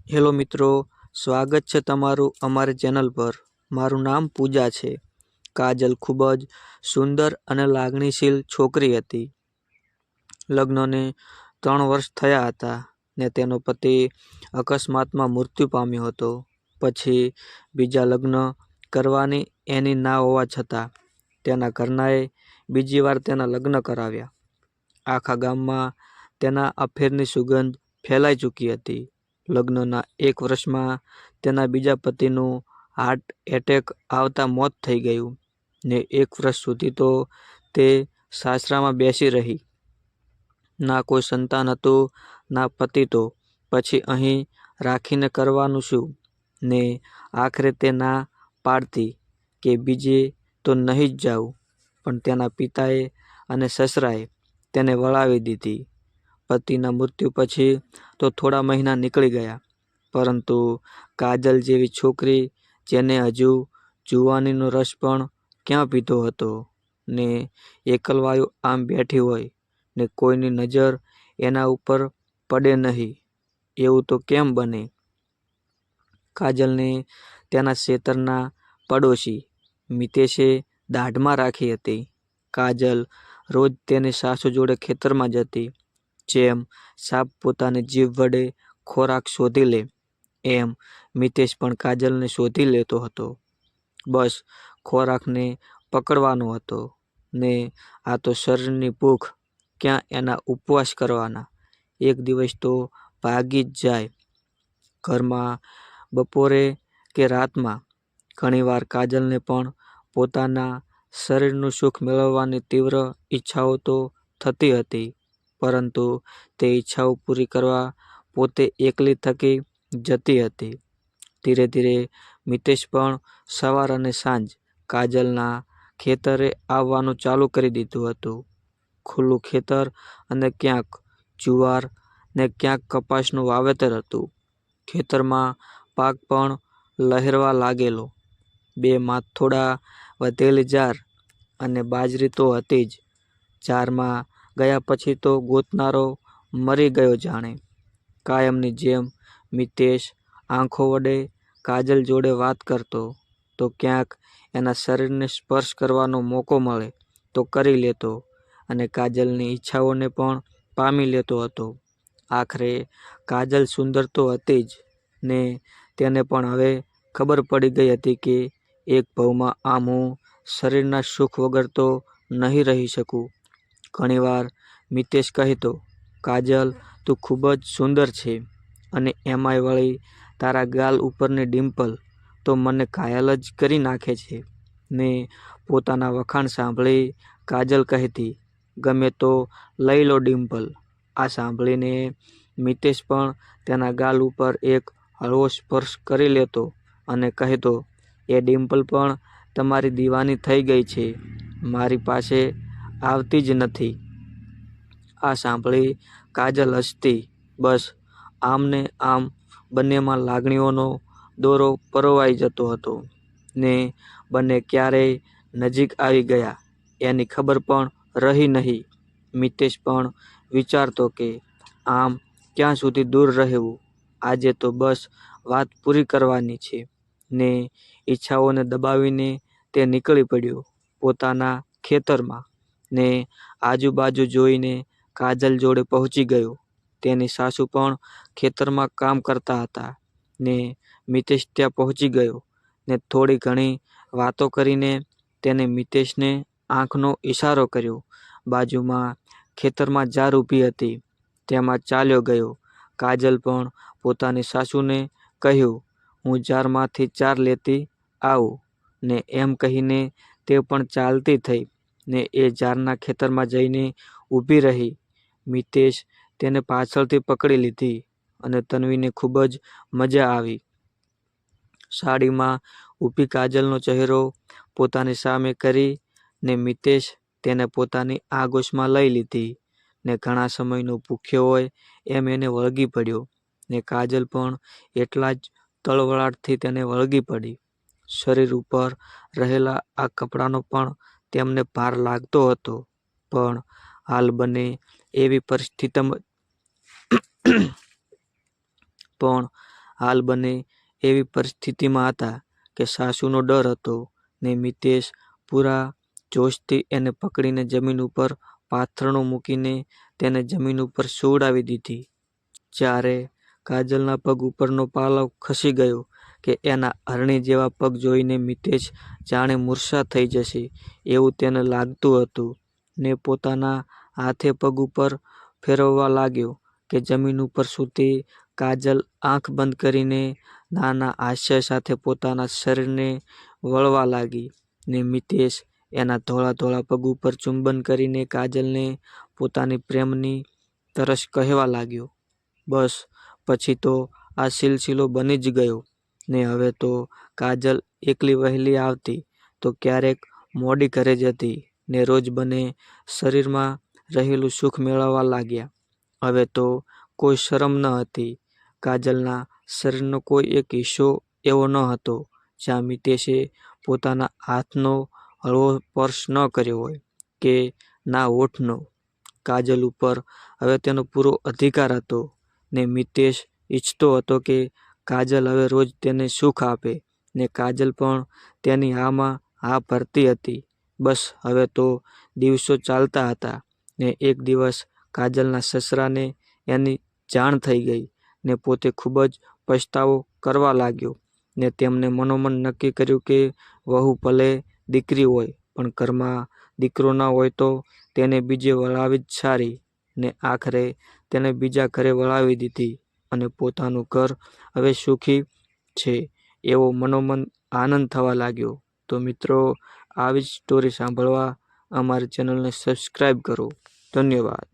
Hello મિત્રો, સ્વાગત છે તમારું અમારી ચેનલ પર। મારું નામ પૂજા છે। કાજલ ખૂબ જ સુંદર અને લાગણીશીલ છોકરી હતી। લગ્નને 3 વર્ષ થયા હતા ને તેનો પતિ અકસ્માતમાં મૃત્યુ પામ્યો હતો। પછી બીજા લગ્ન કરવાની એની ના હોવા છતાં તેના ઘરનાએ બીજી વાર તેના લગ્ન કરાવ્યા। આખા ગામમાં તેના અફેરની સુગંધ ફેલાઈ ચૂકી હતી। લગ્નના 1 વર્ષમાં તેના બીજા પતિનું હાર્ટ એટેક આવતા મોત થઈ ગયું ને 1 વર્ષ સુધી તો તે સાસરામાં બેસી રહી। ના કોઈ સંતાન હતું, ના પતિ તો પછી અહીં રાખીને કરવાનું શું? ને આખરે તે ના પાડતી કે બીજે તો નહીં જ જાઉં, પણ તેના પિતાએ અને સસરાએ તેને વળાવી દીધી। પતિના મૃત્યુ પછી તો થોડા મહિના નીકળી ગયા, પરંતુ કાજલ જેવી છોકરી જેને હજુ જુવાનીનો રસ પણ ક્યાં પીધો હતો ને એકલવાયુ આમ બેઠી હોય ને કોઈની નજર એના ઉપર પડે નહીં, એવું તો કેમ બને? કાજલને તેના ખેતરના પડોશી મિતેશે દાઢમાં રાખી હતી। કાજલ રોજ તેની સાસુ જોડે ખેતરમાં જતી। જેમ સાપ પોતાની જીભ વડે ખોરાક શોધી લે, એમ મિતેશ પણ કાજલને શોધી લેતો હતો। બસ ખોરાકને પકડવાનો હતો ને આ તો શરીરની ભૂખ, ક્યાં એના ઉપવાસ કરવાના। એક દિવસ તો ભાગી જ જાય ઘરમાં બપોરે કે રાતમાં। ઘણીવાર કાજલને પણ પોતાના શરીરનું સુખ મેળવવાની તીવ્ર ઈચ્છાઓ તો થતી હતી, પરંતુ તે ઈચ્છાઓ પૂરી કરવા પોતે એકલી થકી જતી હતી। ધીરે ધીરે મિતેશ પણ સવાર અને સાંજ કાજલના ખેતરે આવવાનું ચાલુ કરી દીધું હતું। ખુલ્લું ખેતર અને ક્યાંક જુવાર ને ક્યાંક કપાસનું વાવેતર હતું। ખેતરમાં પાક પણ લહેરવા લાગેલો। 2 માથોડા વધેલી જાર અને બાજરી તો હતી જ। જારમાં ગયા પછી તો ગોતનારો મરી ગયો જાણે। કાયમની જેમ મિતેશ આંખો વડે કાજલ જોડે વાત કરતો, તો ક્યાંક એના શરીરને સ્પર્શ કરવાનો મોકો મળે તો કરી લેતો અને કાજલની ઈચ્છાઓને પણ પામી લેતો હતો। આખરે કાજલ સુંદર તો હતી જ ને તેને પણ હવે ખબર પડી ગઈ હતી કે એક ભવમાં આમ હું શરીરના સુખ વગર તો નહીં રહી શકું। ઘણીવાર મિતેશ કહેતો, કાજલ તું ખૂબ જ સુંદર છે અને એમાંય વળી તારા ગાલ ઉપરની ડિમ્પલ તો મને ઘાયલ જ કરી નાખે છે ને પોતાના વખાણ સાંભળી કાજલ કહેતી, ગમે તો લઈ લો ડિમ્પલ। આ સાંભળીને મિતેશ પણ તેના ગાલ ઉપર એક હળવો સ્પર્શ કરી લેતો અને કહેતો, એ ડિમ્પલ પણ તમારી દીવાની થઈ ગઈ છે, મારી પાસે આવતી જ નથી। આ સાંભળી કાજલ હસતી। બસ આમ ને આમ બંનેમાં લાગણીઓનો દોરો પરોવાઈ જતો હતો ને બંને ક્યારેય નજીક આવી ગયા એની ખબર પણ રહી નહીં। મિતેશ પણ વિચારતો કે આમ ક્યાં સુધી દૂર રહેવું, આજે તો બસ વાત પૂરી કરવાની છે ને ઈચ્છાઓને દબાવીને તે નીકળી પડ્યો પોતાના ખેતરમાં ને આજુબાજુ જોઈને કાજલ જોડે પહોંચી ગયો। તેની સાસુ પણ ખેતરમાં કામ કરતા હતા ને મિતેશ ત્યાં પહોંચી ગયો ને થોડી ઘણી વાતો કરીને તેને મિતેશને આંખનો ઈશારો કર્યો। બાજુમાં ખેતરમાં જાર ઊભી હતી, તેમાં ચાલ્યો ગયો। કાજલ પણ પોતાની સાસુને કહ્યું, હું જારમાંથી ચાર લેતી આવું ને એમ કહીને તે પણ ચાલતી થઈ ને એ જારના ખેતરમાં જઈને ઊભી રહી। મિતેશ તેને પાછળથી પકડી લીધી અને તન્વીને ખૂબ જ મજા આવી। સાડીમાં ઊભી કાજલનો ચહેરો પોતાની સામે કરી ને મિતેશ તેને પોતાની આગોશમાં લઈ લીધી ને ઘણા સમયનો ભૂખ્યો હોય એમ એને વળગી પડ્યો ને કાજલ પણ એટલા જ તળવળાટથી તેને વળગી પડી। શરીર ઉપર રહેલા આ કપડાનો પણ તેમને ભાર લાગતો હતો, પણ હાલ બંને એવી પરિસ્થિતિમાં હાલ બંને એવી પરિસ્થિતિમાં હતા કે સાસુનો ડર હતો ને મિતેશ પૂરા જોશથી એને પકડીને જમીન ઉપર પાથરણો મૂકીને તેને જમીન ઉપર સુવડાવી દીધી. જ્યારે કાજલના પગ ઉપરનો પાલવ ખસી ગયો કે એના હરણી જેવા પગ જોઈને મિતેશ જાણે મૂર્છા થઈ જશે એવું તેને લાગતું હતું ને પોતાના હાથે પગ ઉપર ફેરવવા લાગ્યો કે જમીન ઉપર સૂતી કાજલ આંખ બંધ કરીને નાના હાસ્ય સાથે પોતાના શરીરને વળવા લાગી ને મિતેશ એના ધોળા ધોળા પગ ઉપર ચુંબન કરીને કાજલને પોતાની પ્રેમની તરસ કહેવા લાગ્યો. બસ પછી તો આ સિલસિલો બની જ ગયો ને હવે તો કાજલ એકલી વહેલી આવતી તો ક્યારેક મોડી ઘરે જતી ને રોજ બંને શરીરમાં રહેલું સુખ મેળવવા લાગ્યા. હવે તો કોઈ શરમ ન હતી. કાજલના શરીરનો કોઈ એક હિસ્સો એવો ન હતો જ્યાં મિતેશે પોતાના હાથનો હળવો સ્પર્શ ન કર્યો હોય કે ના હોઠનો. કાજલ ઉપર હવે તેનો પૂરો અધિકાર હતો ને મિતેશ ઈચ્છતો હતો કે કાજલ હવે રોજ તેને સુખ આપે ને કાજલ પણ તેની હામાં હા ભરતી હતી. બસ હવે તો દિવસો ચાલતા હતા ને એક દિવસ કાજલના સસરાને એની જાણ થઈ ગઈ ને પોતે ખૂબ જ પછતાવો કરવા લાગ્યો ને તેમણે મનોમન નક્કી કર્યું કે વહુ ભલે દીકરી હોય પણ ઘરમાં દીકરો ના હોય તો તેને બીજે વળાવી જ સારી ને આખરે તેને બીજા ઘરે વળાવી દીધી અને પોતાનું ઘર હવે સુખી છે એવો મનોમન આનંદ થવા લાગ્યો. તો મિત્રો, આવી જ સ્ટોરી સાંભળવા અમારી ચેનલને સબસ્ક્રાઈબ કરો. ધન્યવાદ.